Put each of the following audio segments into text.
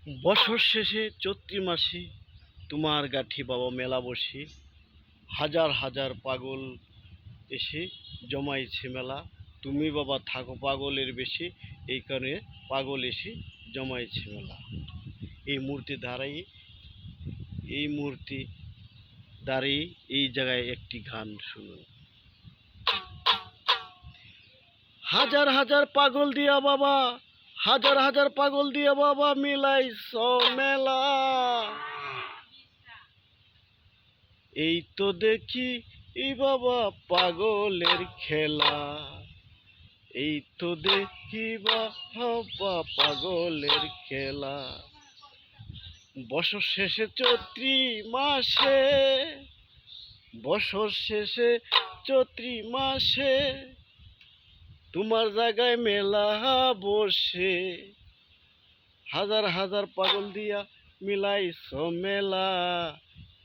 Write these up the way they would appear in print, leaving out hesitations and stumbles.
বছর শেষে চৈত্র মাসে তোমার গাঠি বাবা মেলা বসে, হাজার হাজার পাগল এসে জমাইছে মেলা। তুমি বাবা থাকো পাগলের বেশি, এই কারণে পাগল এসে জমাইছে মেলা। এই মূর্তি দাঁড়াই, এই মূর্তি দাঁড়িয়ে এই জায়গায় একটি গান শুনুন। হাজার হাজার পাগল দিয়া বাবা, হাজার হাজার পাগল দিয়া বাবা মিলাইছ মেলা। এই তো দেখি এই বাবা পাগলের খেলা, এই তো দেখি বাবা পাগলের খেলা। বছর শেষে চৈত্রি মাসে, বছর শেষে চৈত্রি মাসে তোমার জায়গায় মেলা বসে। হাজার হাজার পাগল দিয়া মিলাইছ মেলা,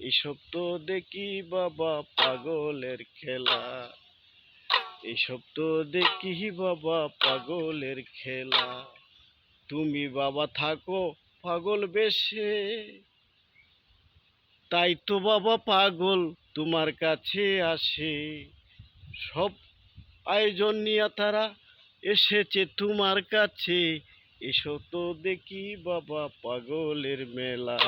এসব তো দেখি বাবা পাগলের খেলা, এসব তো দেখি বাবা পাগলের খেলা। তুমি বাবা থাকো পাগল বেশে, তাই তো বাবা পাগল তোমার কাছে আসে। সব আয়োজন নিয়ে তারা এসেছে তোমার কাছে, এসো তো দেখি বাবা পাগলের মেলা।